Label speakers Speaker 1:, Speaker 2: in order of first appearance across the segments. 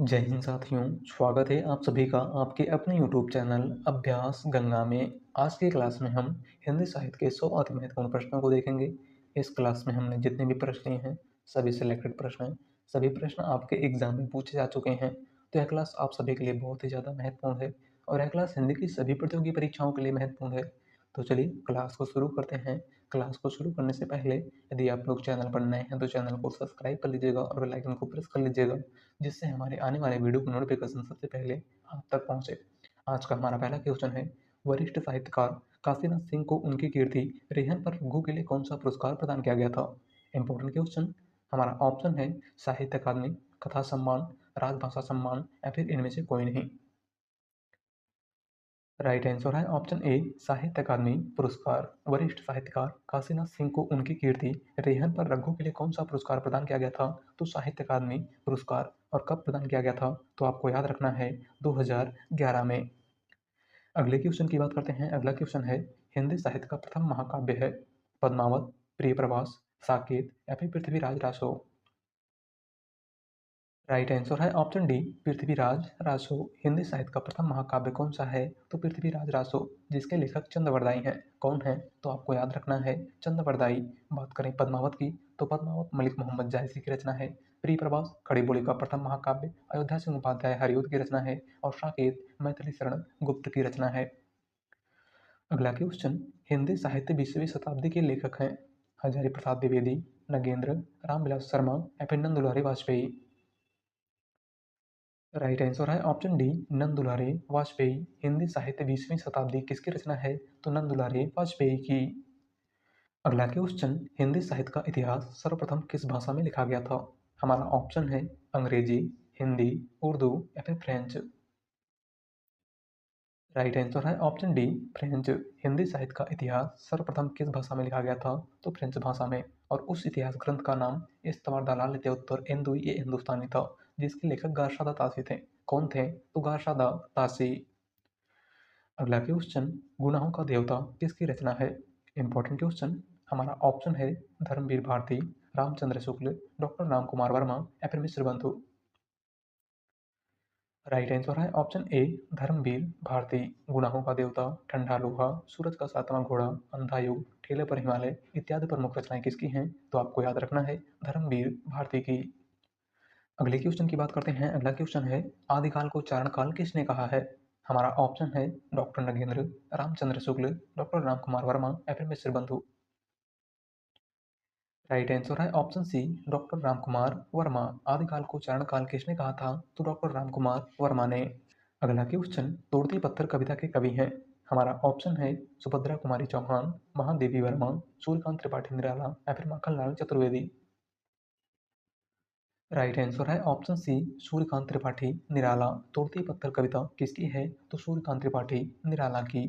Speaker 1: जय हिंद साथियों, स्वागत है आप सभी का आपके अपने यूट्यूब चैनल अभ्यास गंगा में। आज की क्लास में हम हिंदी साहित्य के 100 अति महत्वपूर्ण प्रश्नों को देखेंगे। इस क्लास में हमने जितने भी प्रश्न लिए हैं सभी सिलेक्टेड प्रश्न हैं। सभी प्रश्न आपके एग्जाम में पूछे जा चुके हैं, तो यह क्लास आप सभी के लिए बहुत ही ज़्यादा महत्वपूर्ण है और यह क्लास हिंदी की सभी प्रतियोगी परीक्षाओं के लिए महत्वपूर्ण है। तो चलिए क्लास को शुरू करते हैं। क्लास को शुरू करने से पहले यदि आप लोग चैनल पर नए हैं तो चैनल को सब्सक्राइब कर लीजिएगा और बेल आइकन को प्रेस कर लीजिएगा, जिससे हमारे आने वाले वीडियो की नोटिफिकेशन सबसे पहले आप तक पहुंचे। आज का हमारा पहला क्वेश्चन है, वरिष्ठ साहित्यकार काशीनाथ सिंह को उनकी कीर्ति रेहन पर रघु के लिए कौन सा पुरस्कार प्रदान किया गया था? Important question. हमारा ऑप्शन है साहित्य अकादमी, कथा सम्मान, राजभाषा सम्मान या फिर इनमें से कोई नहीं। राइट आंसर है ऑप्शन ए, साहित्य अकादमी पुरस्कार। वरिष्ठ साहित्यकार काशीनाथ सिंह को उनकी कीर्ति रेहन पर रघु के लिए कौन सा पुरस्कार प्रदान किया गया था? तो साहित्य अकादमी पुरस्कार। और कब प्रदान किया गया था? तो आपको याद रखना है 2011 में। अगले क्वेश्चन की बात करते हैं। अगला क्वेश्चन है, हिंदी साहित्य का प्रथम महाकाव्य है पद्मावत, प्रिय प्रवास, साकेत या फिर पृथ्वीराज रासो? राइट आंसर है ऑप्शन डी, पृथ्वीराज रासो। हिंदी साहित्य का प्रथम महाकाव्य कौन सा है? तो पृथ्वीराज रासो, जिसके लेखक चंद्रवरदाई हैं। कौन है? तो आपको याद रखना है चंद्रवरदाई। बात करें पद्मावत की, तो पद्मावत मलिक मोहम्मद जायसी की रचना है। प्रिय प्रवास खड़ी बोली का प्रथम महाकाव्य अयोध्या सिंह उपाध्याय हरिऔध की रचना है। और साकेत मैथिली शरण गुप्त की रचना है। अगला क्वेश्चन, हिंदी साहित्य 20वीं शताब्दी के लेखक हैं हजारी प्रसाद द्विवेदी, नगेंद्र, रामविलास शर्मा या फिर नंद दुलारी वाजपेयी? राइट आंसर है ऑप्शन डी, नंद दुलारे वाजपेयी। हिंदी साहित्य 20वीं शताब्दी किसकी रचना है? तो नंद दुलारे वाजपेयी की। अगला क्वेश्चन, हिंदी साहित्य का इतिहास सर्वप्रथम किस भाषा में लिखा गया था? हमारा ऑप्शन है अंग्रेजी, हिंदी, उर्दू या फिर फ्रेंच? राइट आंसर है ऑप्शन डी, फ्रेंच। हिंदी साहित्य का इतिहास सर्वप्रथम किस भाषा में लिखा गया था? तो फ्रेंच भाषा में। और उस इतिहास ग्रंथ का नाम इस्तवार दलाल उत्तर एंदुई ए हिंदुस्तानी था, जिसके लेखक गारशादा तासी थे। कौन थे? तो गारशादा तासी। अगला क्वेश्चन, गुनाहों का देवता किसकी रचना है? Important question. हमारा ऑप्शन है धर्मवीर भारती, रामचंद्र शुक्ल, डॉक्टर राम कुमार वर्मा या फिर मिश्र बंधु? राइट आंसर है ऑप्शन ए, धर्मवीर भारती। गुनाहों का देवता, ठंडा लोहा, सूरज का सातवां घोड़ा, अंधा युग, ठेले पर हिमालय इत्यादि प्रमुख रचनाएं किसकी हैं? तो आपको याद रखना है धर्मवीर भारती की। अगले क्वेश्चन की बात करते हैं। अगला क्वेश्चन है, आदिकाल को चारण काल किसने कहा है? हमारा ऑप्शन है डॉक्टर नगेंद्र, रामचंद्र शुक्ल, डॉक्टर राम कुमार वर्मा या फिर मिश्र बंधु? राइट आंसर है option C, doctor Ram Kumar Verma. आदिकाल को चारण काल किसने कहा था? तो डॉक्टर राम कुमार वर्मा ने। अगला क्वेश्चन, तोड़ती पत्थर कविता के कवि हैं? हमारा ऑप्शन है सुभद्रा कुमारी चौहान, महादेवी वर्मा, सूर्यकांत त्रिपाठी निराला या फिर माखनलाल चतुर्वेदी? राइट आंसर है ऑप्शन सी, सूर्यकांत त्रिपाठी निराला। तोड़ती पत्थर कविता किसकी है? तो सूर्यकांत त्रिपाठी निराला की।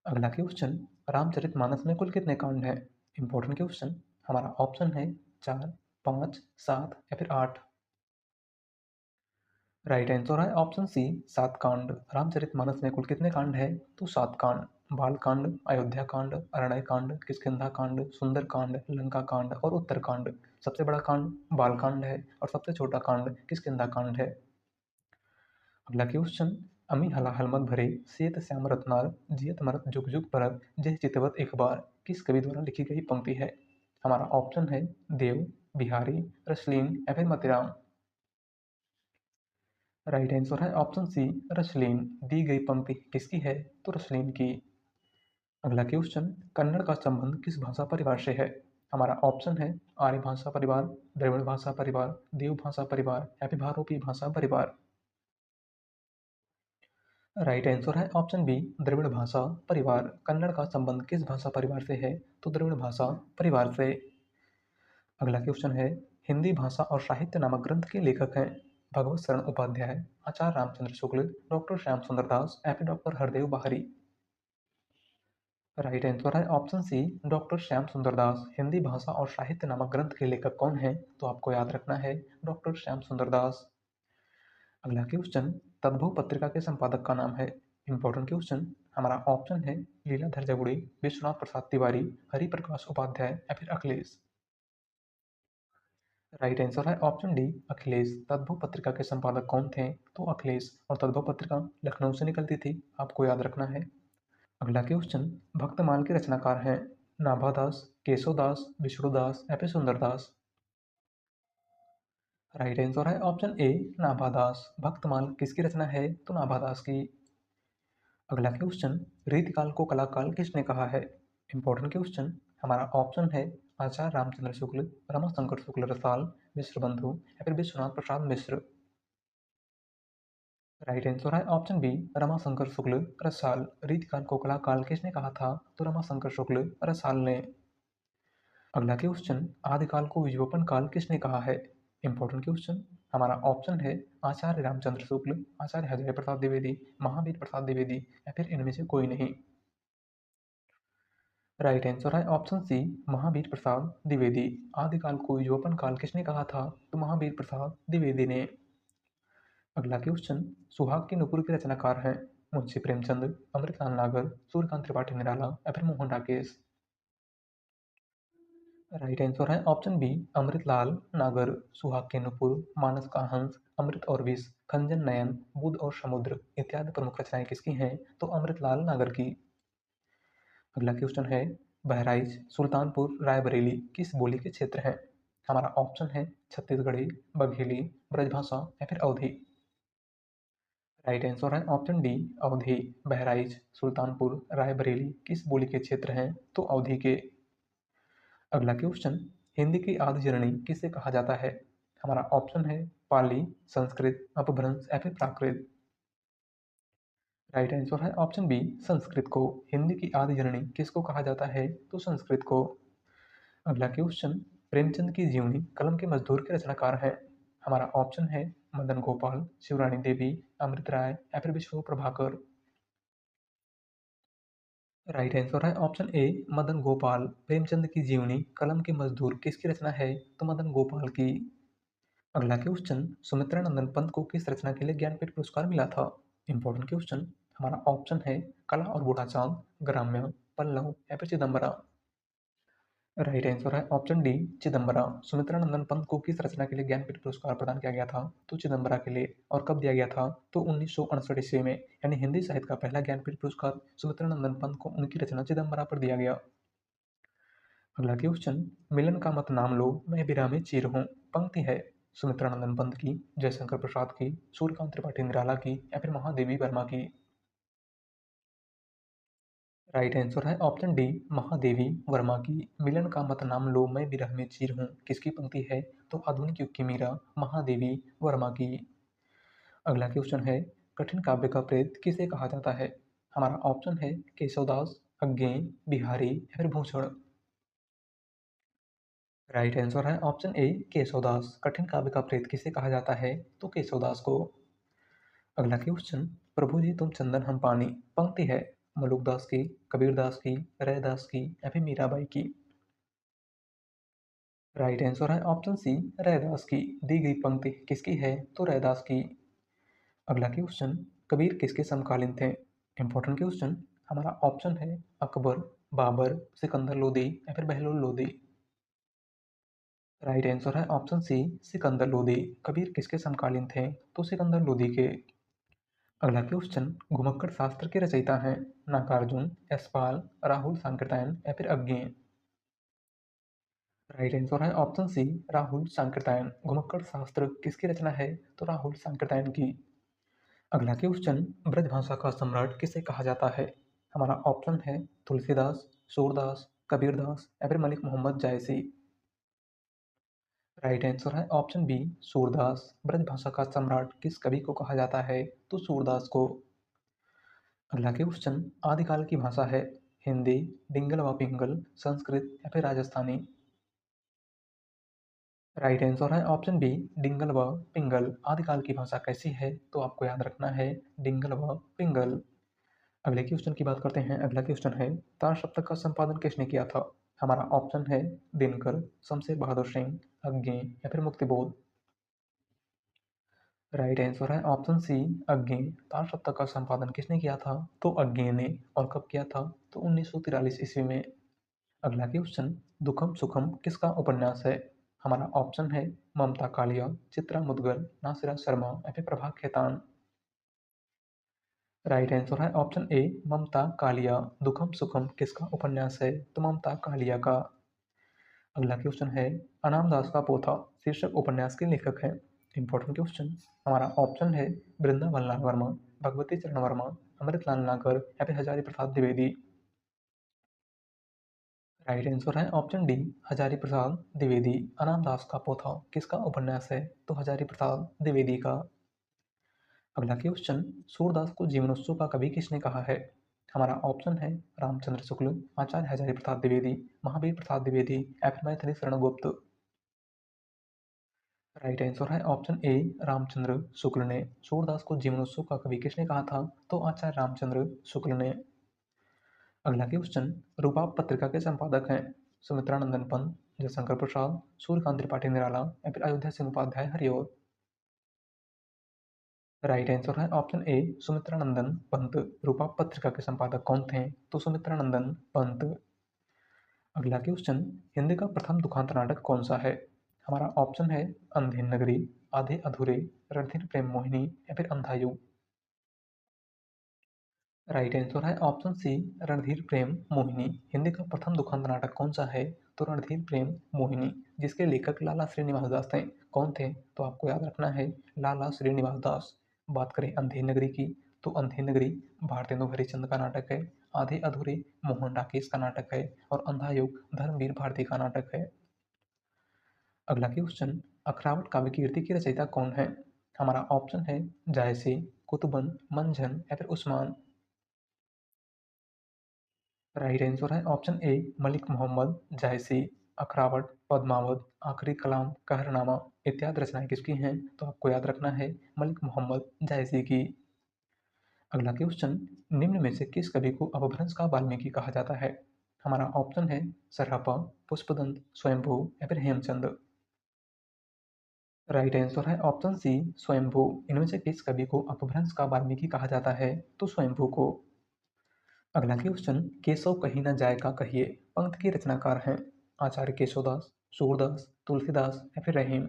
Speaker 1: अगला क्वेश्चन, रामचरितमानस में कुल कितने कांड हैं? Important question. हमारा ऑप्शन है 4, 5, 7 या फिर 8? राइट आंसर है ऑप्शन सी, 7 कांड। रामचरितमानस में कुल कितने कांड है? तो 7 कांड। बाल कांड, अयोध्या कांड, अरण्य कांड, किष्किंधा कांड, सुंदर कांड, लंका कांड और उत्तर कांड। सबसे बड़ा कांड बाल कांड है और सबसे छोटा कांड किष्किंधा कांड है। अगला क्वेश्चन, अमी हला हलमत भरे सेत श्याम रत्नार जियत मरत जुग जुग परत जय चितवत एक बार किस कवि द्वारा लिखी गई पंक्ति है? हमारा ऑप्शन है देव, बिहारी, रसलीन या फिर मतिराम? राइट आंसर है ऑप्शन सी, रसलीन। दी गई पंक्ति किसकी है? तो रसलीन की। अगला क्वेश्चन, कन्नड़ का संबंध किस भाषा परिवार से है? हमारा ऑप्शन है आर्य भाषा परिवार, द्रविड़ भाषा परिवार, देव भाषा परिवार या फिर भारोपी भाषा परिवार? राइट आंसर है ऑप्शन बी, द्रविड़ भाषा परिवार। कन्नड़ का संबंध किस भाषा परिवार से है? तो द्रविड़ भाषा परिवार से। अगला क्वेश्चन है, हिंदी भाषा और साहित्य नामक ग्रंथ के लेखक हैं भगवत शरण उपाध्याय, आचार्य रामचंद्र शुक्ल, डॉक्टर श्याम सुंदर दास या फिर डॉक्टर हरदेव बाहरी? राइट आंसर है ऑप्शन सी, डॉक्टर श्याम सुंदर दास। हिंदी भाषा और साहित्य नामक ग्रंथ के लेखक कौन हैं? तो आपको याद रखना है डॉक्टर श्याम सुंदर दास। अगला क्वेश्चन, तद्भव पत्रिका के संपादक का नाम है? Important question. हमारा ऑप्शन है लीलाधर जगुड़ी, विश्वनाथ प्रसाद तिवारी, हरिप्रकाश उपाध्याय या फिर अखिलेश? राइट आंसर है ऑप्शन डी अखिलेश। तद्भव पत्रिका के संपादक कौन थे? तो अखिलेश। और तद्भव पत्रिका लखनऊ से निकलती थी, आपको याद रखना है। अगला क्वेश्चन, भक्तमाल के रचनाकार हैं नाभादास, केशवदास, विष्णुदास या फिर सुंदरदास? राइट आंसर है ऑप्शन ए नाभादास। भक्तमाल किसकी रचना है? तो नाभादास की। अगला क्वेश्चन, रीतिकाल को कलाकाल किसने कहा है? Important question. हमारा ऑप्शन है आचार्य रामचंद्र शुक्ल, रमाशंकर शुक्ल रसाल, मिश्र बंधु या फिर विश्वनाथ प्रसाद मिश्र? राइट आंसर है ऑप्शन बी रमाशंकर शुक्ल रसाल। रीतिकाल को कलाकाल किसने कहा था? तो रमाशंकर शुक्ल रसाल ने। अगला क्वेश्चन, आदिकाल को विलोपन काल किसने कहा है? Important question. हमारा ऑप्शन है आचार्य रामचंद्र शुक्ल, आचार्य हजारी प्रसाद द्विवेदी, महावीर प्रसाद द्विवेदी या फिर इनमें से कोई नहीं? राइट आंसर है ऑप्शन सी महावीर प्रसाद द्विवेदी। आदिकाल को विलोपन काल किसने कहा था? तो महावीर प्रसाद द्विवेदी ने। अगला क्वेश्चन, सुहाग की नुपुर के रचनाकार हैं मुंशी प्रेमचंद, अमृतलाल नागर, सूर्यकांत त्रिपाठी निराला या फिर मोहन राकेश? राइट आंसर है ऑप्शन बी अमृतलाल नागर। सुहाग के नुपुर, मानस का हंस, अमृत और विष, खंजन नयन, बुध और समुद्र इत्यादि प्रमुख रचनाएं किसकी हैं? तो अमृतलाल नागर की। अगला क्वेश्चन है, बहराइच, सुल्तानपुर, रायबरेली किस बोली के क्षेत्र हैं? हमारा ऑप्शन है छत्तीसगढ़ी, बघेली, ब्रजभाषा या फिर अवधी? राइट आंसर है ऑप्शन डी अवधी। बहराइच, सुल्तानपुर, रायबरेली किस बोली के क्षेत्र हैं? तो अवधी के। अगला क्वेश्चन, हिंदी की आदि जननी किसे कहा जाता है? हमारा ऑप्शन है पाली, संस्कृत, अपभ्रंश या फिर प्राकृत? राइट आंसर है ऑप्शन बी संस्कृत को। हिंदी की आदि जननी किसको कहा जाता है? तो संस्कृत को। अगला क्वेश्चन, प्रेमचंद की जीवनी कलम के मजदूर के रचनाकार हैं? हमारा ऑप्शन है मदन गोपाल, शिवरानी देवी, अमृत राय या फिर विष्णु प्रभाकर? राइट आंसर है ऑप्शन ए मदन गोपाल। प्रेमचंद की जीवनी कलम के मजदूर किसकी रचना है? तो मदन गोपाल की। अगला क्वेश्चन, सुमित्रा नंदन पंत को किस रचना के लिए ज्ञानपीठ पुरस्कार मिला था? Important question. हमारा ऑप्शन है कला और बूढ़ा चांद, ग्राम्य, पल्लव या फिर चिदम्बरा? राइट आंसर है ऑप्शन डी चिदम्बरा। सुमित्रा नंदन पंत को किस रचना के लिए ज्ञानपीठ पुरस्कार प्रदान किया गया था? तो चिदम्बरा के लिए। और कब दिया गया था? तो 1968 ईस्वी में। यानी हिंदी साहित्य का पहला ज्ञानपीठ पुरस्कार सुमित्रा नंदन पंत को उनकी रचना चिदम्बरा पर दिया गया। अगला क्वेश्चन, मिलन का मत नाम लो मैं विरह में चीर हूँ पंक्ति है सुमित्रा नंदन पंत की, जयशंकर प्रसाद की, सूर्यकांत त्रिपाठी निराला की या फिर महादेवी वर्मा की? राइट आंसर है ऑप्शन डी महादेवी वर्मा की। मिलन का मत नाम लो मैं विरह में चीर हूँ किसकी पंक्ति है? तो आधुनिक युग की मीरा, महादेवी वर्मा की। अगला क्वेश्चन है, कठिन काव्य का प्रेत किसे कहा जाता है? हमारा ऑप्शन है केशवदास, अज्ञेय, बिहारी या फिर भूषण? राइट आंसर है ऑप्शन ए केशवदास। कठिन काव्य का प्रेत किसे कहा जाता है? तो केशवदास को। अगला क्वेश्चन, प्रभु जी तुम चंदन हम पानी पंक्ति है मलुकदास की, कबीरदास की, रैदास की या फिर मीराबाई की? राइट आंसर है ऑप्शन सी रैदास की। दी गई पंक्ति किसकी है? तो रैदास की। अगला क्वेश्चन, कबीर किसके समकालीन थे? Important question. हमारा ऑप्शन है अकबर, बाबर, सिकंदर लोदी या फिर बहलोल लोदी? राइट आंसर है ऑप्शन सी सिकंदर लोदी। कबीर किसके समकालीन थे? तो सिकंदर लोदी के। अगला क्वेश्चन, घुमक्कड़ शास्त्र के रचयिता हैं नागार्जुन, यशपाल, राहुल सांकृत्यायन या फिर अज्ञेय? राइट आंसर है ऑप्शन सी राहुल सांकृत्यायन। घुमक्कड़ शास्त्र किसकी रचना है? तो राहुल सांकृत्यायन की। अगला क्वेश्चन, ब्रजभाषा का सम्राट किसे कहा जाता है? हमारा ऑप्शन है तुलसीदास, सूरदास, कबीरदास या फिर मलिक मोहम्मद जायसी? राइट आंसर है ऑप्शन बी सूरदास। ब्रजभाषा का सम्राट किस कवि को कहा जाता है? तो सूरदास को। अगला क्वेश्चन, आदिकाल की भाषा है हिंदी, डिंगल व पिंगल, संस्कृत या फिर राजस्थानी? राइट आंसर है ऑप्शन बी डिंगल व पिंगल। आदिकाल की भाषा कैसी है? तो आपको याद रखना है डिंगल व पिंगल। अगले क्वेश्चन की बात करते हैं। अगला क्वेश्चन है, तार सप्तक का संपादन किसने किया था? हमारा ऑप्शन है दिनकर, शमशेर बहादुर सिंह, अज्ञेय या फिर मुक्तिबोध? राइट आंसर है ऑप्शन सी अज्ञेय। तार सप्तक का संपादन किसने किया था? तो अज्ञेय ने। और कब किया था? तो 1943 ईस्वी में। अगला क्वेश्चन, दुखम सुखम किसका उपन्यास है? हमारा ऑप्शन है ममता कालिया, चित्रा मुदगल, नासिरा शर्मा या फिर प्रभा खेतान। राइट आंसर है ऑप्शन ए ममता कालिया। दुखम सुखम किसका उपन्यास है? तो ममता कालिया का। अगला क्वेश्चन है अनाम दास का पोथा शीर्षक उपन्यास के लेखक हैं। Important question. हमारा ऑप्शन है वृंदावन लाल वर्मा, भगवती चरण वर्मा, अमृतलाल नागर या फिर हजारी प्रसाद द्विवेदी। राइट आंसर है ऑप्शन डी हजारी प्रसाद द्विवेदी। अनाम दास का पोथा किसका उपन्यास है? तो हजारी प्रसाद द्विवेदी का। अगला क्वेश्चन। सूरदास को जीवनोत्सव का कवि किसने कहा है? हमारा ऑप्शन है रामचंद्र शुक्ल, आचार्य हजारी प्रसाद द्विवेदी, महावीर प्रसाद द्विवेदी या फिर मैथिली शरण गुप्त। राइट आंसर है ऑप्शन ए रामचंद्र शुक्ल ने। सूरदास को जीवनोत्सव का कवि किसने कहा था? तो आचार्य रामचंद्र शुक्ल ने। अगला क्वेश्चन। रूपा पत्रिका के संपादक हैं सुमित्रा नंदन पंत, जयशंकर प्रसाद, सूर्यकांत त्रिपाठी निराला या फिर अयोध्या सिंह उपाध्याय हरिओर। राइट आंसर है ऑप्शन ए सुमित्रा नंदन पंत। रूपा पत्रिका के संपादक कौन थे? तो सुमित्रा नंदन पंत। अगला क्वेश्चन। हिंदी का प्रथम दुखांत नाटक कौन सा है? हमारा ऑप्शन है अंधेन नगरी, आधे अधूरे, रणधीर प्रेम मोहिनी या फिर अंधायु। राइट आंसर है ऑप्शन सी रणधीर प्रेम मोहिनी। हिंदी का प्रथम दुखंत नाटक कौन सा है? तो रणधीर प्रेम मोहिनी, जिसके लेखक लाला श्रीनिवास दास थे। कौन थे? तो आपको याद रखना है लाला श्रीनिवास दास। बात करें अंधेर नगरी की, तो अंधेर नगरी भारतेंदु हरिश्चंद्र का नाटक है। आधे अधूरे मोहन राकेश का नाटक है और अंधायुग धर्मवीर भारती का नाटक है। अगला क्वेश्चन। अखरावट काव्य कीर्ति की रचयिता कौन है? हमारा ऑप्शन है जायसी, कुतुबन, मंझन या फिर उस्मान। राइट आंसर है ऑप्शन ए मलिक मोहम्मद जायसी। अखरावट, पद्मावत, आखिरी कलाम, कहरनामा इत्यादि रचनाएं किसकी हैं? तो आपको याद रखना है मलिक मोहम्मद जायसी की। अगला क्वेश्चन। निम्न में से किस कवि को अपभ्रंश का वाल्मीकि कहा जाता है? हमारा ऑप्शन है सरहपा, पुष्पदंत, स्वयंभू या फिर हेमचंद। राइट आंसर है ऑप्शन सी स्वयंभू। इनमें से किस कवि को अपभ्रंश का वाल्मीकि कहा जाता है? तो स्वयंभू को। अगला क्वेश्चन। केशव कहीं न जाए का कहिए पंक्ति के रचनाकार हैं आचार्य केशवदास, सूरदास, तुलसीदास या फिर रहीम।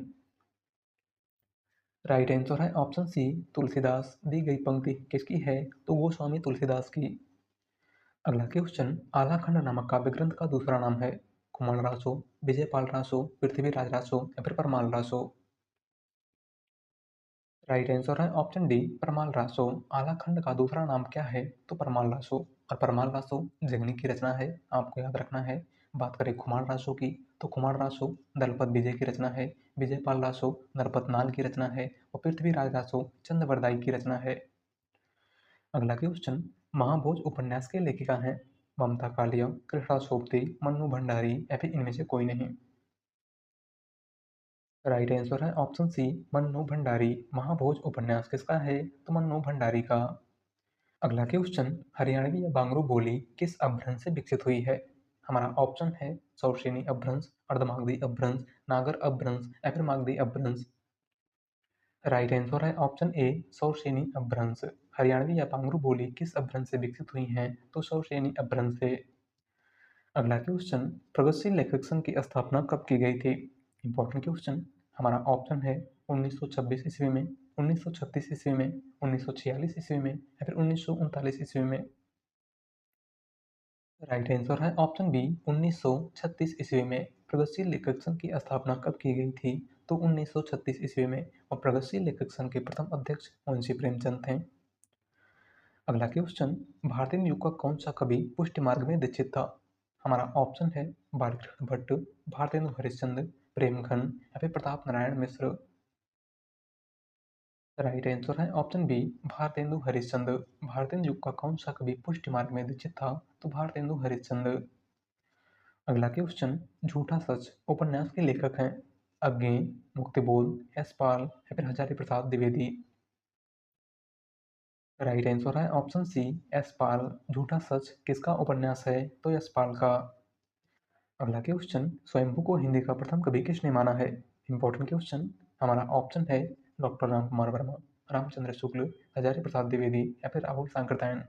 Speaker 1: राइट आंसर है ऑप्शन सी तुलसीदास। दी गई पंक्ति किसकी है? तो गोस्वामी तुलसीदास की। अगला क्वेश्चन। आलाखंड नामक काव्य ग्रंथ का दूसरा नाम है कुमार रासो, विजयपाल रासो, पृथ्वीराज रासो या फिर परमाल रासो। राइट आंसर है ऑप्शन डी परमाल रासो। आलाखंड का दूसरा नाम क्या है? तो परमाल रासो। और परमाल रासो जगनी की रचना है, आपको याद रखना है। बात करें कुमार रासो की, तो कुमार रासो दलपत विजय की रचना है। विजयपाल रासो नरपत नाल की रचना है और पृथ्वीराज रासो चंद्रवरदाई की रचना है। अगला क्वेश्चन। महाभोज उपन्यास के लेखिका हैं ममता कालिया, कृष्णा सोबती, मन्नू भंडारी या फिर इनमें से कोई नहीं। राइट आंसर है ऑप्शन सी मन्नू भंडारी। महाभोज उपन्यास किसका है? तो मन्नू भंडारी का। अगला क्वेश्चन। हरियाणवी या बांगरू बोली किस अपभ्रंश से विकसित हुई है? हमारा ऑप्शन है सौरसेनी अपभ्रंश, अर्धमागधी अपभ्रंश, नागर अपभ्रंश या फिर मागधी अपभ्रंश। राइट आंसर है ऑप्शन ए सौरसेनी अपभ्रंश। हरियाणवी या बांगरू बोली किस अपभ्रंश से विकसित हुई हैं? तो सौरसेनी अपभ्रंश से। अगला क्वेश्चन। प्रगतिशील लेखक संघ की स्थापना कब की गई थी? Important question. हमारा ऑप्शन है 1926 ईस्वी में, 1936 ईस्वी में, 1946 ईस्वी में या फिर 1939 ईस्वी में। राइट आंसर है ऑप्शन बी 1936 ईस्वी में। प्रगतिशील लेखक संघ की स्थापना कब की गई थी? तो 1936 ईस्वी में। और प्रगतिशील लेखक संघ के प्रथम अध्यक्ष मुंशी प्रेमचंद थे। अगला क्वेश्चन। भारतीय युग का कौन सा कवि पुष्टि मार्ग में दीक्षित था? हमारा ऑप्शन है बालकृष्ण भट्ट, भारतेंदु हरिश्चंद्र, प्रेमघन या फिर प्रताप नारायण मिश्र। राइट आंसर है ऑप्शन बी भारतेंदु हरिश्चंद्र। भारतेंदु युग का कौन सा कवि पुष्टि मार्ग में दीक्षित था? तो भारतेंदु हरिश्चंद्र। अगला क्वेश्चन। झूठा सच उपन्यास के लेखक हैं अज्ञे, मुक्तिबोध, यशपाल या फिर हजारी प्रसाद द्विवेदी। राइट आंसर है ऑप्शन सी यशपाल। झूठा सच किसका उपन्यास है? तो यशपाल का। अगला क्वेश्चन। स्वयंभू को हिंदी का प्रथम कवि किसने माना है? Important question. हमारा ऑप्शन है डॉक्टर राम कुमार वर्मा, रामचंद्र शुक्ल, हजारी प्रसाद द्विवेदी या फिर राहुल सांकृत्यायन।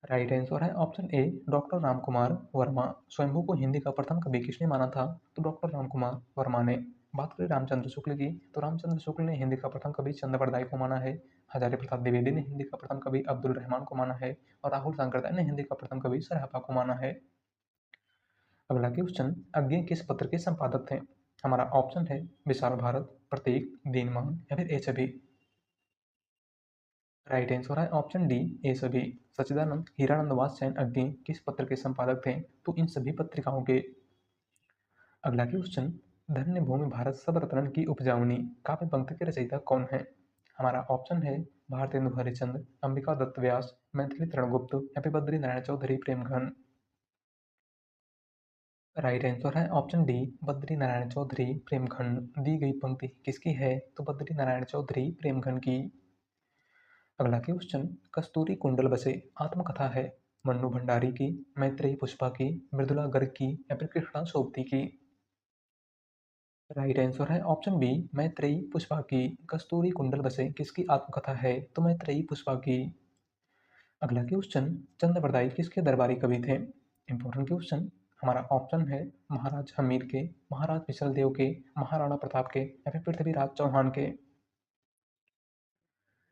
Speaker 1: राइट आंसर है option A doctor Ramkumar Verma. स्वयंभू को हिंदी का प्रथम कवि किसने माना था? तो डॉक्टर रामकुमार वर्मा ने। बात करें रामचंद्र शुक्ल की, तो रामचंद्र शुक्ल ने हिंदी का प्रथम कवि चंद्रवरदाई को माना है। हजारी प्रसाद द्विवेदी ने हिंदी का प्रथम कवि अब्दुल रहमान को माना है। और राहुल सांकरदाय ने हिंदी का प्रथम कवि सरहपा को माना है। अगला क्वेश्चन, अज्ञे किस पत्र के संपादक थे? हमारा ऑप्शन है विशाल भारत, प्रतीक, दीनमान या फिर ए छवि। राइट आंसर है ऑप्शन डी ए सभी। सच्चिदानंद हीरानंद वात्स्यायन अग्नि किस पत्र के संपादक थे? तो इन सभी पत्रिकाओं के। अगला क्वेश्चन, धन्य भूमि भारत सब रत्नन की उपजाऊनी काव्य पंक्ति के रचयिता कौन है? हमारा ऑप्शन है भारतेंदु हरिश्चंद्र, अंबिका दत्त व्यास, मैथिली तरणगुप्त या फिर बद्री नारायण चौधरी प्रेमघन। राइट आंसर है ऑप्शन डी बद्री नारायण चौधरी प्रेमघन। दी गई पंक्ति किसकी है? तो बद्री नारायण चौधरी प्रेमघन की। अगला क्वेश्चन, कस्तूरी कुंडल बसे आत्मकथा है मन्नू भंडारी की, मैत्रेयी पुष्पा की, मृदुला गर्ग की या फिर कृष्णा सोबती की। राइट आंसर है ऑप्शन बी मैत्रेयी पुष्पा की। कस्तूरी कुंडल बसे किसकी आत्मकथा है? तो मैत्रेयी पुष्पा की। अगला क्वेश्चन, चंद्रवरदाई किसके दरबारी कवि थे? Important question. हमारा ऑप्शन है महाराज हमीर के, महाराज बिसल देव के, महाराणा प्रताप के या फिर पृथ्वीराज चौहान के।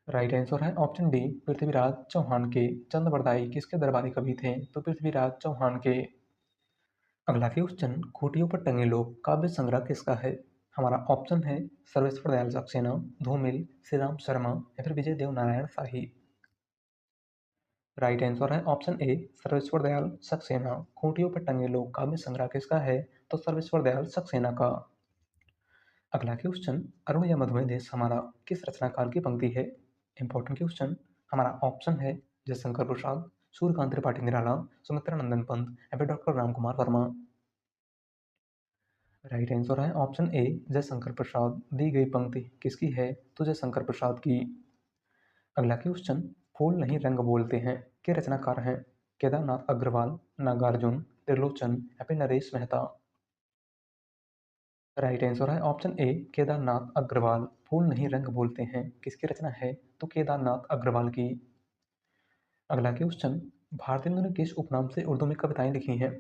Speaker 1: राइट आंसर है ऑप्शन डी पृथ्वीराज चौहान के। चंद्रवरदाई किसके दरबारी कवि थे? तो पृथ्वीराज चौहान के। अगला क्वेश्चन, खूंटियों पर टंगे लोग काव्य संग्रह किसका है? हमारा ऑप्शन है सर्वेश्वर दयाल सक्सेना, धूमिल, श्री राम शर्मा या फिर विजय देव नारायण शाही। राइट आंसर है ऑप्शन ए सर्वेश्वर दयाल सक्सेना। खूंटियों पर टंगे लोग काव्य संग्रह किसका है? तो सर्वेश्वर दयाल सक्सेना का। अगला क्वेश्चन, अरुण या मधुमेह देश हमारा किस रचनाकार की पंक्ति है? Important question. हमारा ऑप्शन है जयशंकर प्रसाद, सूर्यकांत त्रिपाठी निराला, सुमित्रा नंदन पंत या फिर doctor Ramkumar Verma. Right answer है ऑप्शन ए जयशंकर प्रसाद। दी गई पंक्ति किसकी है? तो जयशंकर प्रसाद की। अगला क्वेश्चन, फूल नहीं रंग बोलते हैं के रचनाकार हैं? केदारनाथ अग्रवाल, नागार्जुन, त्रिलोचन या फिर नरेश मेहता। राइट आंसर है ऑप्शन ए केदारनाथ अग्रवाल। फूल नहीं रंग बोलते हैं किसकी रचना है? तो केदारनाथ अग्रवाल की। अगला क्वेश्चन, भारतेंदु ने किस उपनाम से उर्दू में कविताएं लिखी हैं?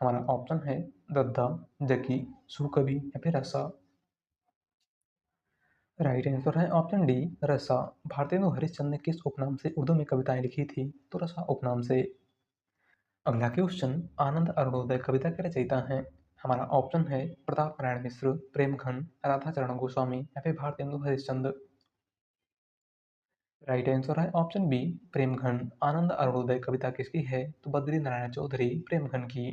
Speaker 1: हमारा ऑप्शन है दद्दा, जकी, सुकवि या फिर रसा। राइट आंसर है ऑप्शन डी रसा। भारतेंदु हरिश्चंद्र ने किस उपनाम से उर्दू में कविताएं लिखी थी? तो रसा उपनाम से। अगला क्वेश्चन, आनंद अरुणोदय कविता के रचयिता हैं? हमारा ऑप्शन है प्रताप नारायण मिश्र, प्रेमघन, राधा चरण गोस्वामी या फिर भारतेंदु हरिश्चंद्र। राइट आंसर है ऑप्शन बी प्रेमघन। आनंद अरुणोदय कविता किसकी है? तो बद्री नारायण चौधरी प्रेमघन की।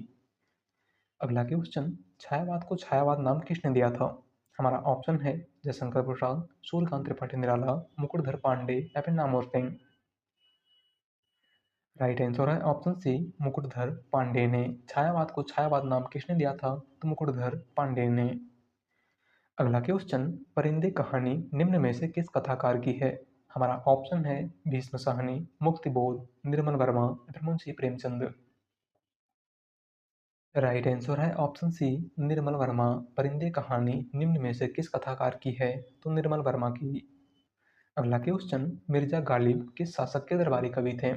Speaker 1: अगला क्वेश्चन, छायावाद को छायावाद नाम किसने दिया था? हमारा ऑप्शन है जयशंकर प्रसाद, सूर्यकांत त्रिपाठी निराला, मुकुटधर पांडे या फिर नामवर सिंह। राइट आंसर है ऑप्शन सी मुकुटधर पांडे ने। छायावाद को छायावाद नाम किसने दिया था? तो मुकुटधर पांडे ने। अगला क्वेश्चन, परिंदे कहानी निम्न में से किस कथाकार की है? हमारा ऑप्शन है भीष्म साहनी, मुक्तिबोध, निर्मल वर्मा या फिर मुंशी प्रेमचंद। राइट आंसर है ऑप्शन सी निर्मल वर्मा। परिंदे कहानी निम्न में से किस कथाकार की है? तो निर्मल वर्मा की। अगला क्वेश्चन, मिर्जा गालिब किस शासक के दरबारी कवि थे?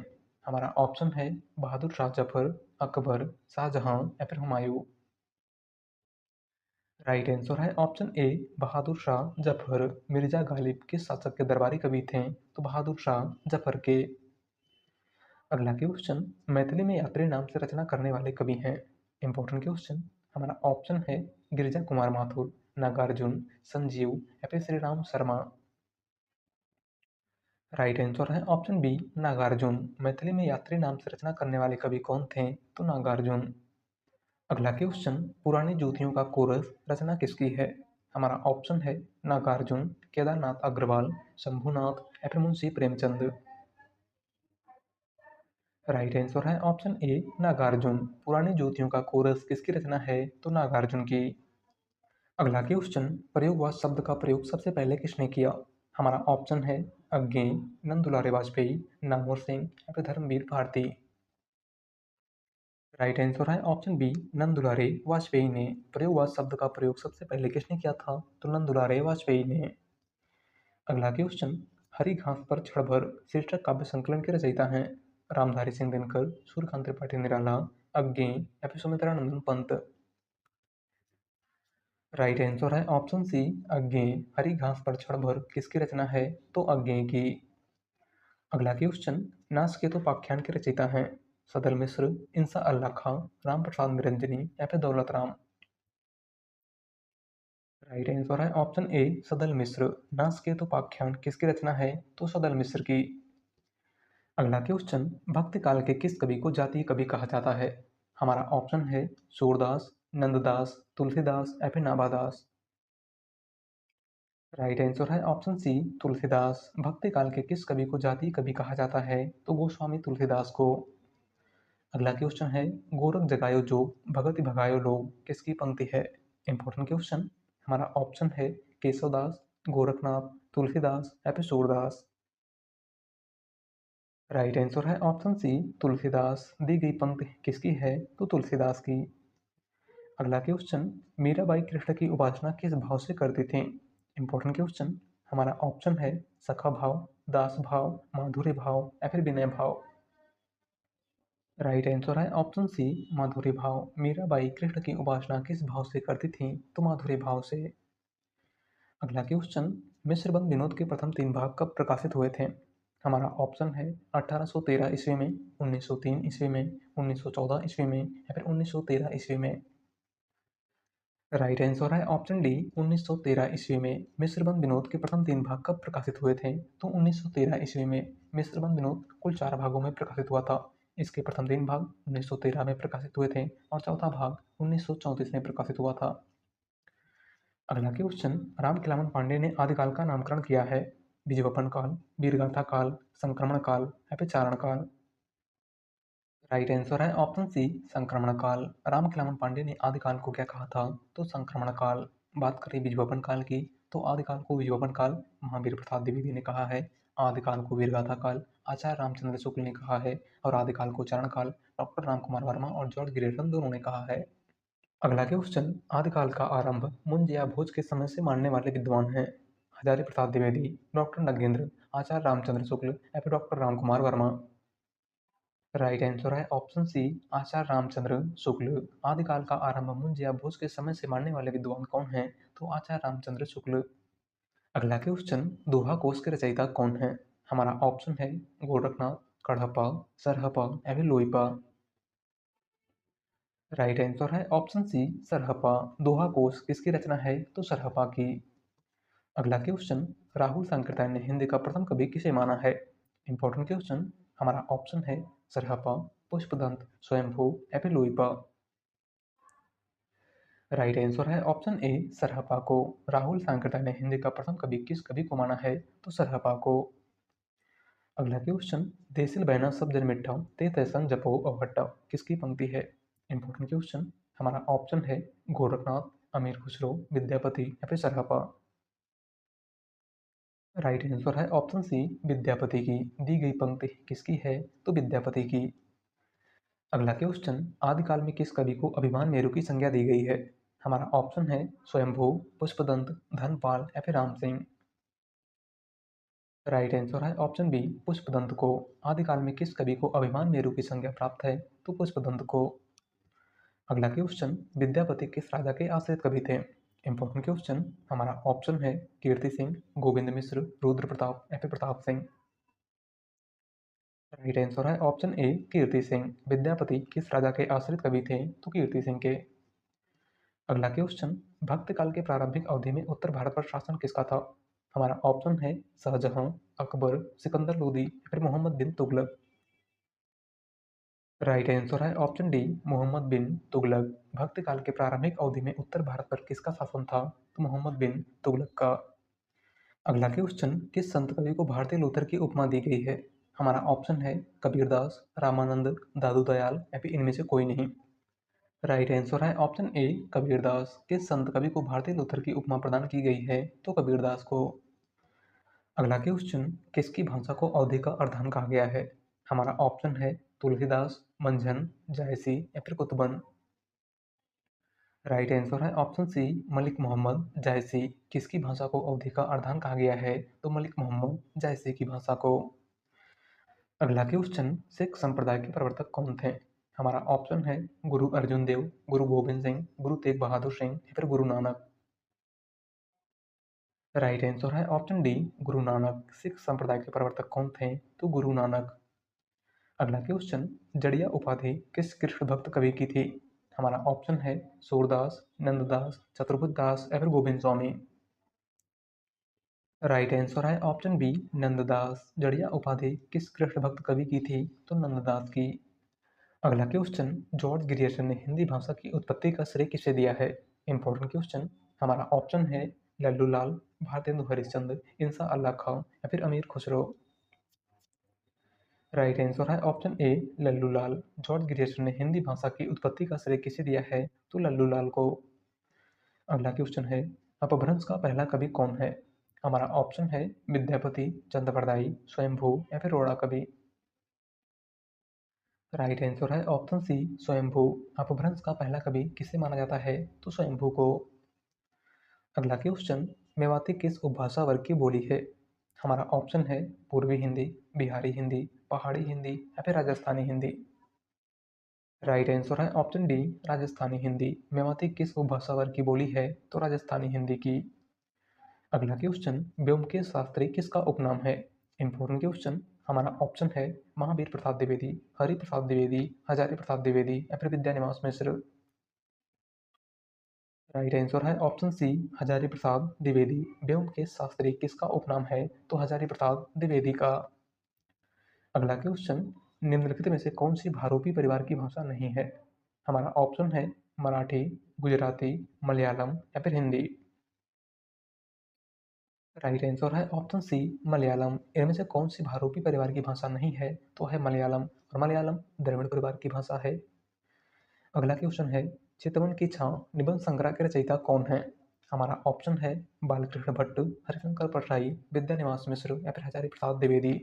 Speaker 1: हमारा ऑप्शन है बहादुर शाह जफर, अकबर, शाहजहां या फिर हुमायूं। राइट आंसर है ऑप्शन ए बहादुर शाह जफर। मिर्जा गालिब किस शासक के दरबारी कवि थे? तो बहादुर शाह जफर के। अगला क्वेश्चन, मैथिली में यात्री नाम से रचना करने वाले कवि हैं? Important question. हमारा ऑप्शन है गिरिजा कुमार माथुर, नागार्जुन, संजीव या फिर श्री राम शर्मा। राइट आंसर है ऑप्शन बी नागार्जुन। मैथिली में यात्री नाम से रचना करने वाले कवि कौन थे? तो नागार्जुन। अगला क्वेश्चन, पुरानी ज्योतियों का कोरस रचना किसकी है? हमारा ऑप्शन है नागार्जुन, केदारनाथ अग्रवाल, शंभुनाथ या फिर मुंशी प्रेमचंद। राइट आंसर है ऑप्शन ए नागार्जुन। पुरानी ज्योतियों का कोरस किसकी रचना है? तो नागार्जुन की। अगला क्वेश्चन, प्रयोगवाद शब्द का प्रयोग सबसे पहले किसने किया? हमारा ऑप्शन है अज्ञे, नंदुलारे वाजपेयी, नामवर सिंह या फिर धर्मवीर भारती। राइट आंसर है ऑप्शन बी नंदुलारे वाजपेयी ने। प्रयोगवाद शब्द का प्रयोग सबसे पहले किसने किया था? तो नंदुलारे वाजपेयी ने। अगला क्वेश्चन, हरी घास पर क्षण भर शीर्षक काव्य संकलन के रचयिता हैं? रामधारी सिंह दिनकर, सूर्यकांत त्रिपाठी निराला, अज्ञे या फिर सुमित्रा नंदन पंत। राइट आंसर है ऑप्शन सी अज्ञे। हरी घास पर क्षण भर किसकी रचना है? तो अज्ञे की। अगला क्वेश्चन, नासकेतोपाख्यान के रचयिता हैं सदल मिश्र, इंसा अल्लाह खां, राम प्रसाद निरंजनी या फिर दौलत राम। राइट आंसर है ऑप्शन ए सदल मिश्र। नासकेतोपाख्यान किसकी रचना है? तो सदल मिश्र की। अगला क्वेश्चन, भक्ति काल के किस कवि को जातीय कवि कहा जाता है? हमारा ऑप्शन है सूरदास, नंददास, तुलसीदास या फिर नाभादास। राइट आंसर है ऑप्शन सी तुलसीदास। भक्ति काल के किस कवि को जातीय कवि कहा जाता है? तो गोस्वामी तुलसीदास को। अगला क्वेश्चन है, गोरख जगायो जोग भगति भगायो लोग किसकी पंक्ति है? Important question. हमारा ऑप्शन है केशवदास, गोरखनाथ, तुलसीदास या फिर सूरदास। राइट आंसर है ऑप्शन सी तुलसीदास। दी गई पंक्ति किसकी है? तो तुलसीदास की। अगला क्वेश्चन, मीराबाई कृष्ण की उपासना किस भाव से करती थी? Important question. हमारा ऑप्शन है सखा भाव, दास भाव, माधुर्य भाव या फिर विनय भाव। राइट आंसर है ऑप्शन सी माधुर्य भाव। मीराबाई कृष्ण की उपासना किस भाव से करती थी? तो माधुर्य भाव से। अगला क्वेश्चन, मिश्रबंध विनोद के प्रथम 3 भाग कब प्रकाशित हुए थे? हमारा ऑप्शन है 1813 ईस्वी में, 1903 ईस्वी में, 1914 ईस्वी में या फिर 1913 ईस्वी में। राइट आंसर है ऑप्शन डी 1913 ईस्वी में। मिश्रबंध विनोद के प्रथम 3 भाग कब प्रकाशित हुए थे? तो 1913 ईस्वी में। मिश्रबंध विनोद कुल 4 भागों में प्रकाशित हुआ था। इसके प्रथम 3 भाग 1913 में प्रकाशित हुए थे और चौथा भाग 1934 में प्रकाशित हुआ था। अगला क्वेश्चन, रामखिलावन पांडे ने आदिकाल का नामकरण किया है? बीजवपन काल, वीरगाथा काल, संक्रमण काल या फिर चारण काल। राइट आंसर है ऑप्शन सी संक्रमण काल। रामखिलावन पांडे ने आदिकाल को क्या कहा था? तो संक्रमण काल। बात करें बीजवपन काल की, तो आदिकाल को बीजवपन काल महावीर प्रसाद द्विवेदी ने कहा है। आदिकाल को वीरगाथा काल आचार्य रामचंद्र शुक्ल ने कहा है और आदिकाल को चरण काल डॉक्टर राम कुमार वर्मा और जॉर्ज ग्रेसन दोनों ने कहा है। अगला क्वेश्चन, आदिकाल का आरंभ मुंज या भोज के समय से मानने वाले विद्वान हैं? हजारी प्रसाद द्विवेदी, डॉक्टर नगेंद्र, आचार्य रामचंद्र शुक्ल या फिर doctor Ram Kumar Verma. Right answer है ऑप्शन सी आचार्य रामचंद्र शुक्ल। आदिकाल का आरंभ मुंज या भोज के समय से मानने वाले विद्वान कौन हैं? तो आचार्य रामचंद्र शुक्ल। अगला क्वेश्चन, दोहा कोश के रचयिता कौन है? हमारा ऑप्शन है गोरखनाथ, कढ़पा, सरहपा या फिर लोईपा। राइट आंसर है ऑप्शन सी सरहपा। दोहा कोश किसकी रचना है? तो सरहपा की। अगला क्वेश्चन, राहुल सांकृत्यायन ने हिंदी का प्रथम कवि किसे माना है? Important question. हमारा ऑप्शन है सरहपा, पुष्पदंत, स्वयंभू या फिर लोईपा। राइट आंसर है ऑप्शन ए सरहपा को। राहुल सांकृत्यायन ने हिंदी का प्रथम कवि किस कवि को माना है? तो सरहपा को। अगला क्वेश्चन, देसिल बैना सब जन मिट्ठा ते तैसन जपो अवहट्टा किसकी पंक्ति है? Important question. हमारा ऑप्शन है गोरखनाथ, अमीर खुसरो, विद्यापति या फिर सरहपा। राइट आंसर है ऑप्शन सी विद्यापति की। दी गई पंक्ति किसकी है? तो विद्यापति की। अगला क्वेश्चन, आदिकाल में किस कवि को अभिमान मेरु की संज्ञा दी गई है? हमारा ऑप्शन है स्वयंभू, पुष्पदंत, धनपाल या फिर राम सिंह। राइट आंसर है ऑप्शन बी पुष्पदंत को। आदिकाल में किस कवि को अभिमान मेरु की संज्ञा प्राप्त है? तो पुष्पदंत को। अगला क्वेश्चन, विद्यापति किस राजा के आश्रित कवि थे? Important question. हमारा ऑप्शन है कीर्ति सिंह, गोविंद मिश्र, रुद्र प्रताप या फिर प्रताप सिंह। राइट आंसर है ऑप्शन ए कीर्ति सिंह। विद्यापति किस राजा के आश्रित कवि थे? तो कीर्ति सिंह के। अगला क्वेश्चन, भक्त काल के प्रारंभिक अवधि में उत्तर भारत पर शासन किसका था? हमारा ऑप्शन है शाहजहां, अकबर, सिकंदर लोदी या फिर मोहम्मद बिन तुगलक। राइट आंसर है ऑप्शन डी मोहम्मद बिन तुगलक। भक्त काल के प्रारंभिक अवधि में उत्तर भारत पर किसका शासन था? तो मोहम्मद बिन तुगलक का। अगला क्वेश्चन, किस संत कवि को भारतीय लूथर की उपमा दी गई है? हमारा ऑप्शन है कबीरदास, रामानंद, दादू दयाल या फिर इनमें से कोई नहीं। राइट आंसर है ऑप्शन ए कबीरदास। किस संत कवि को भारतीय लूथर की उपमा प्रदान की गई है? तो कबीरदास को। अगला क्वेश्चन, किसकी भाषा को अवधि का अर्धान कहा गया है? हमारा ऑप्शन है तुलसीदास, मंझन, जायसी या फिर कुतुबन। राइट आंसर है ऑप्शन सी मलिक मोहम्मद जायसी। किसकी भाषा को अवधि का अर्धान कहा गया है? तो मलिक मोहम्मद जायसी की भाषा को। अगला क्वेश्चन, सिख संप्रदाय के प्रवर्तक कौन थे? हमारा ऑप्शन है गुरु अर्जुन देव, गुरु गोबिंद सिंह, गुरु तेग बहादुर सिंह या फिर गुरु नानक। राइट आंसर है ऑप्शन डी, गुरु नानक। सिख संप्रदाय के प्रवर्तक कौन थे? तो गुरु नानक। अगला क्वेश्चन, जड़िया उपाधि किस कृष्ण भक्त कवि की थी? हमारा ऑप्शन है सूरदास, नंददास, चतुर्बुद्ध दास या फिर गोविंद स्वामी। राइट आंसर है ऑप्शन बी, नंददास। जड़िया उपाधि किस कृष्ण भक्त कवि की थी? तो नंददास की। अगला क्वेश्चन, जॉर्ज ग्रियर्सन ने हिंदी भाषा की उत्पत्ति का श्रेय किसे दिया है? Important question. हमारा ऑप्शन है लल्लू लाल, भारतेंदु हरिश्चंद्र, इंसा अल्लाह खां या फिर अमीर खुसरो। राइट आंसर है option A, Lallu Lal. George Grierson ने हिंदी भाषा की उत्पत्ति का श्रेय किसे दिया है? तो लल्लू लाल को। अगला क्वेश्चन है, अपभ्रंश का पहला कवि कौन है? हमारा ऑप्शन है विद्यापति, चंद्रप्रदायी, स्वयंभू या फिर रोड़ा कवि। राइट आंसर है ऑप्शन सी, स्वयंभू। अपभ्रंश का पहला कवि किसे माना जाता है? तो स्वयंभू को। अगला क्वेश्चन, मेवाती किस उपभाषा वर्ग की बोली है? हमारा ऑप्शन है पूर्वी हिंदी, बिहारी हिंदी, पहाड़ी हिंदी या फिर राजस्थानी हिंदी। राइट आंसर है ऑप्शन डी, राजस्थानी हिंदी। मेवाती किस उपभाषा वर्ग की बोली है? तो राजस्थानी हिंदी की। अगला क्वेश्चन, व्योमकेश शास्त्री किसका उपनाम है? Important question. हमारा ऑप्शन है महावीर प्रसाद द्विवेदी, हरि प्रसाद द्विवेदी, हजारी प्रसाद द्विवेदी या फिर विद्यानिवास मिश्र। राइट आंसर है ऑप्शन सी, हजारी प्रसाद द्विवेदी। व्योमकेश शास्त्री किसका उपनाम है? तो हजारी प्रसाद द्विवेदी का। अगला क्वेश्चन, निम्नलिखित में से कौन सी भारोपी परिवार की भाषा नहीं है? हमारा ऑप्शन है मराठी, गुजराती, मलयालम या फिर हिंदी। राइट आंसर है ऑप्शन सी, मलयालम। इनमें से कौन सी भारोपी परिवार की भाषा नहीं है? तो है मलयालम, और मलयालम द्रविड़ परिवार की भाषा है। अगला क्वेश्चन है, चितवन की छांव निबंध संग्रह के रचयिता कौन है? हमारा ऑप्शन है बालकृष्ण भट्ट, हरिशंकर परसाई, विद्यानिवास मिश्र या फिर हजारी प्रसाद द्विवेदी।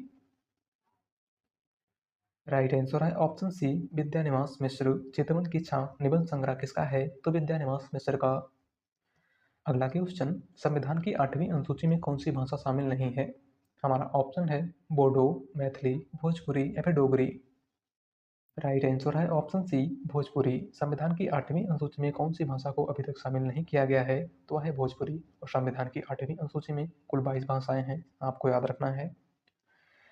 Speaker 1: राइट आंसर है ऑप्शन सी, विद्यानिवास मिश्र। चितवन की छांव निबंध संग्रह किसका है? तो विद्यानिवास मिश्र का। अगला क्वेश्चन, संविधान की 8वीं अनुसूची में कौन सी भाषा शामिल नहीं है? हमारा ऑप्शन है बोडो, मैथिली, भोजपुरी या फिर डोगरी। राइट आंसर है ऑप्शन सी, भोजपुरी। संविधान की 8वीं अनुसूची में कौन सी भाषा को अभी तक शामिल नहीं किया गया है? तो है भोजपुरी। और संविधान की 8वीं अनुसूची में कुल 22 भाषाएं हैं, आपको याद रखना है।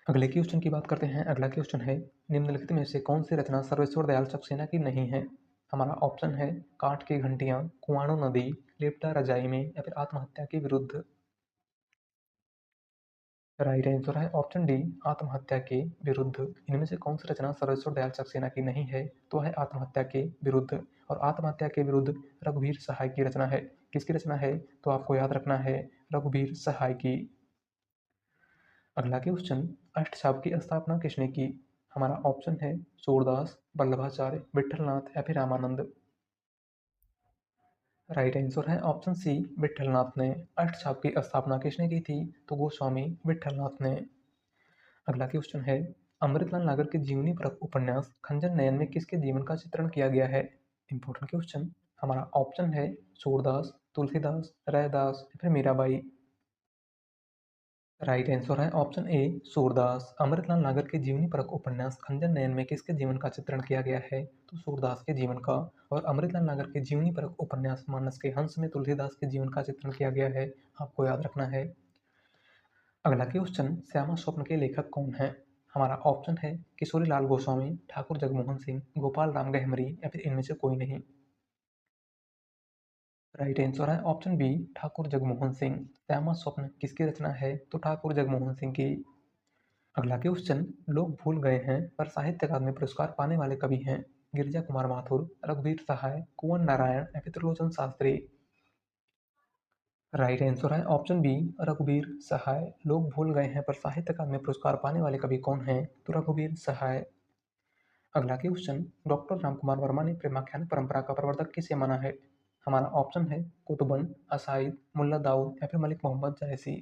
Speaker 1: अगले क्वेश्चन की बात करते हैं। अगला क्वेश्चन है, निम्नलिखित में से कौन सी रचना सर्वेश्वर दयाल सक्सेना की नहीं है? हमारा ऑप्शन है काठ की घंटियां, कुआनो नदी, लेप्टा रजाई में या फिर आत्महत्या के विरुद्ध। राइट आंसर है ऑप्शन डी, आत्महत्या के विरुद्ध। इनमें से कौन सी रचना सर्वेश्वर दयाल सक्सेना की नहीं है? तो है आत्महत्या के विरुद्ध। और आत्महत्या के विरुद्ध रघुवीर सहाय की रचना है। किसकी रचना है? तो आपको याद रखना है रघुवीर सहाय की। अगला क्वेश्चन, अष्टछाप की स्थापना किसने की? हमारा ऑप्शन है सूरदास, वल्लभाचार्य, विठलनाथ या फिर रामानंद। राइट आंसर है ऑप्शन सी, विठलनाथ ने। अष्टछाप की स्थापना किसने की थी? तो गोस्वामी विठलनाथ ने। अगला क्वेश्चन है, अमृतलाल नागर के जीवनी परक उपन्यास खंजन नयन में किसके जीवन का चित्रण किया गया है? Important question. हमारा ऑप्शन है सूरदास, तुलसीदास, रैदास या फिर मीराबाई। राइट आंसर है ऑप्शन ए, सूरदास। अमृतलाल नागर के जीवनी परक उपन्यास खंजन नयन में किसके जीवन का चित्रण किया गया है? तो सूरदास के जीवन का। और अमृतलाल नागर के जीवनी परक उपन्यास मानस के हंस में तुलसीदास के जीवन का चित्रण किया गया है, आपको याद रखना है। अगला क्वेश्चन, श्यामा स्वप्न के लेखक कौन है? हमारा ऑप्शन है किशोरी लाल गोस्वामी, ठाकुर जगमोहन सिंह, गोपाल राम गहमरी या फिर इनमें से कोई नहीं। राइट आंसर है ऑप्शन बी, ठाकुर जगमोहन सिंह। श्यामा स्वप्न किसकी रचना है? तो ठाकुर जगमोहन सिंह की। अगला क्वेश्चन, लोग भूल गए हैं पर साहित्य अकादमी पुरस्कार पाने वाले कवि हैं? गिरिजा कुमार माथुर, रघुवीर सहाय, कुंवर नारायण या फिर त्रिलोचन शास्त्री। राइट आंसर है ऑप्शन बी, रघुवीर सहाय। लोग भूल गए हैं पर साहित्य अकादमी पुरस्कार पाने वाले कवि कौन हैं? तो रघुवीर सहाय। अगला क्वेश्चन, डॉक्टर रामकुमार वर्मा ने प्रेमाख्यान परंपरा का प्रवर्तक किसे माना है? हमारा ऑप्शन है कुतुबन, असाइद, मुल्ला दाऊद या फिर मलिक मोहम्मद जायसी।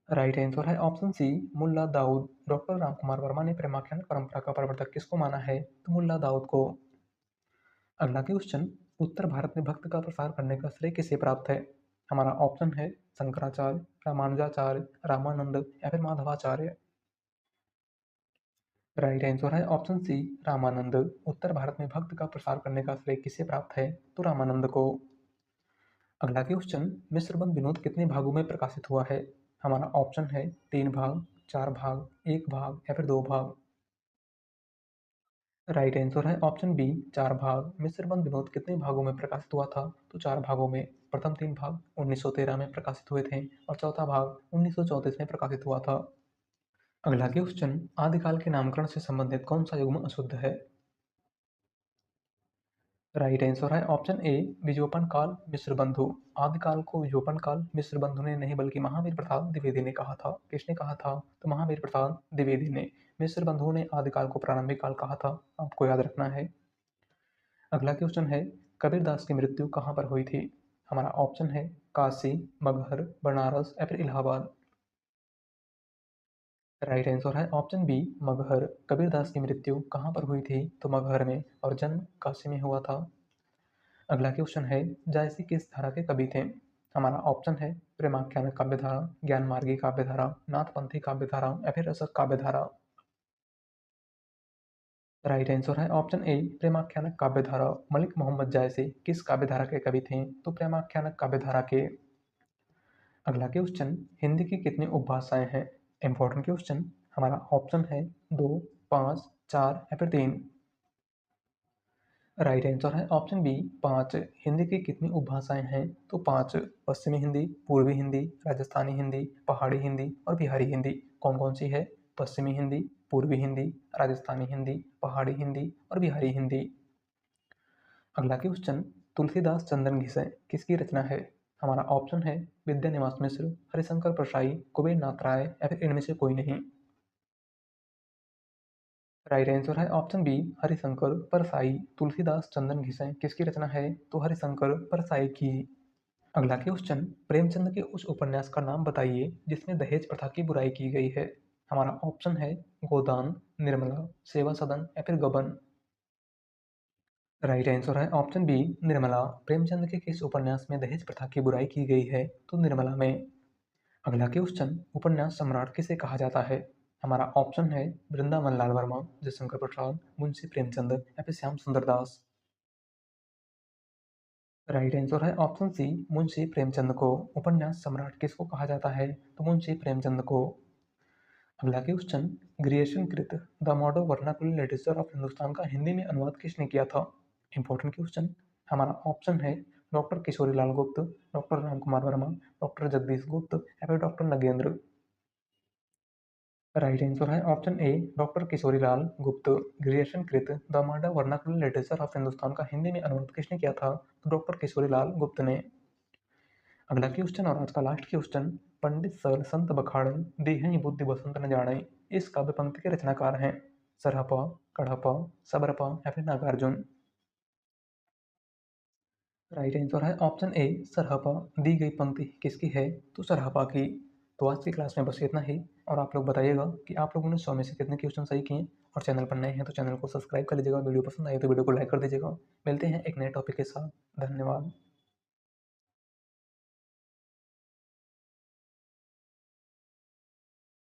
Speaker 1: राइट आंसर है ऑप्शन सी, मुल्ला दाऊद। डॉक्टर रामकुमार वर्मा ने प्रेमाख्यान परंपरा का प्रवर्तक किसको माना है? तो मुल्ला दाऊद को। अगला क्वेश्चन, उत्तर भारत में भक्त का प्रसार करने का श्रेय किसे प्राप्त है? हमारा ऑप्शन है शंकराचार्य, रामानुजाचार्य, रामानंद या फिर माधवाचार्य। राइट आंसर है ऑप्शन सी रामानंद। उत्तर भारत में भक्त का प्रसार करने का श्रेय किसे प्राप्त है? तो रामानंद को। अगला क्वेश्चन, मिश्रबंध विनोद कितने भागों में प्रकाशित हुआ है? हमारा ऑप्शन है 3 भाग, 4 भाग, 1 भाग या फिर 2 भाग। राइट आंसर है ऑप्शन बी 4 भाग। मिश्रबंध विनोद कितने भागों में प्रकाशित हुआ था? तो 4 भागों में। प्रथम 3 भाग 1913 में प्रकाशित हुए थे और चौथा भाग 1934 में प्रकाशित हुआ था। अगला क्वेश्चन, आदिकाल के नामकरण से संबंधित कौन सा युग्म अशुद्ध है? राइट आंसर है ऑप्शन ए विजोपन काल मिश्र बंधु। आदिकाल को विजोपन काल मिश्र बंधु ने नहीं बल्कि महावीर प्रसाद द्विवेदी ने कहा था। किसने कहा था? तो महावीर प्रसाद द्विवेदी ने। मिश्र बंधु ने आदिकाल को प्रारंभिक काल कहा था, आपको याद रखना है। अगला क्वेश्चन है, कबीरदास की मृत्यु कहाँ पर हुई थी? हमारा ऑप्शन है काशी, मगहर, बनारस या फिर इलाहाबाद। राइट आंसर है ऑप्शन बी मगहर। कबीरदास की मृत्यु कहाँ पर हुई थी? तो मगहर में, और जन्म काशी में हुआ था। अगला क्वेश्चन है, जायसी किस धारा के कवि थे? हमारा ऑप्शन है प्रेमाख्यान काव्यधारा, ज्ञान मार्गी काव्यधारा, नाथपंथी काव्यधारा या फिर रसक काव्यधारा। राइट आंसर है ऑप्शन ए प्रेमाख्यान काव्यधारा। मलिक मोहम्मद जायसी किस काव्यधारा के कवि थे? तो प्रेमाख्यान काव्यधारा के। अगला क्वेश्चन, हिंदी की कितनी उपभाषाएं हैं? Important question. हमारा ऑप्शन है 2, 5, 4 या फिर 3। राइट आंसर है ऑप्शन बी 5। हिंदी की कितनी उपभाषाएं हैं? तो 5। पश्चिमी हिंदी, पूर्वी हिंदी, राजस्थानी हिंदी, पहाड़ी हिंदी और बिहारी हिंदी। कौन कौन सी है? पश्चिमी हिंदी, पूर्वी हिंदी, राजस्थानी हिंदी, पहाड़ी हिंदी और बिहारी हिंदी। अगला क्वेश्चन, तुलसीदास चंदन घिसे किसकी रचना है? हमारा ऑप्शन है विद्यानिवास मिश्र, हरिशंकर परसाई, कुबेर नाथ राय या फिर इनमें से कोई नहीं। राइट आंसर है ऑप्शन बी हरिशंकर परसाई। तुलसीदास चंदन घिसे किसकी रचना है? तो हरिशंकर परसाई की। अगला क्वेश्चन, प्रेमचंद के उस उपन्यास का नाम बताइए जिसमें दहेज प्रथा की बुराई की गई है। हमारा ऑप्शन है गोदान, निर्मला, सेवा सदन या फिर गबन। राइट आंसर है ऑप्शन बी निर्मला। प्रेमचंद के किस उपन्यास में दहेज प्रथा की बुराई की गई है? तो निर्मला में। अगला क्वेश्चन, उपन्यास सम्राट किसे कहा जाता है? हमारा ऑप्शन है वृंदावन लाल वर्मा, जयशंकर प्रसाद, मुंशी प्रेमचंद या फिर श्याम सुंदर दास। राइट आंसर है ऑप्शन सी मुंशी प्रेमचंद को। उपन्यास सम्राट किसको कहा जाता है? तो मुंशी प्रेमचंद को। अगला क्वेश्चन, ग्रिएशन कृत the modern vernacular literature of Hindustan का हिंदी में अनुवाद किसने किया था? Important question. हमारा ऑप्शन है डॉक्टर किशोरी लाल गुप्त, डॉक्टर राम कुमार वर्मा, डॉक्टर जगदीश गुप्त या फिर डॉक्टर नगेंद्र। राइट आंसर है option A doctor Kishori Lal गुप्त। ग्रेजुएशन कृत the modern vernacular literature of Hindustan का हिंदी में अनुवाद किसने किया था? तो डॉक्टर किशोरी लाल गुप्त ने। अगला क्वेश्चन और आज का लास्ट क्वेश्चन, पंडित सल संत बखाड़े देहई बुद्धि बसंत न जाने इस काव्य पंक्ति के रचनाकार हैं? सरहपा, कढ़पा, सबरपा या फिर नागार्जुन। राइट आंसर है ऑप्शन ए सरहपा। दी गई पंक्ति किसकी है? तो सरहपा की। तो आज की क्लास में बस इतना ही, और आप लोग बताइएगा कि आप लोगों ने 100 में से कितने क्वेश्चन सही किए। और चैनल पर नए हैं तो चैनल को सब्सक्राइब कर लीजिएगा, वीडियो पसंद आए तो वीडियो को लाइक कर दीजिएगा। मिलते हैं एक नए टॉपिक के साथ। धन्यवाद।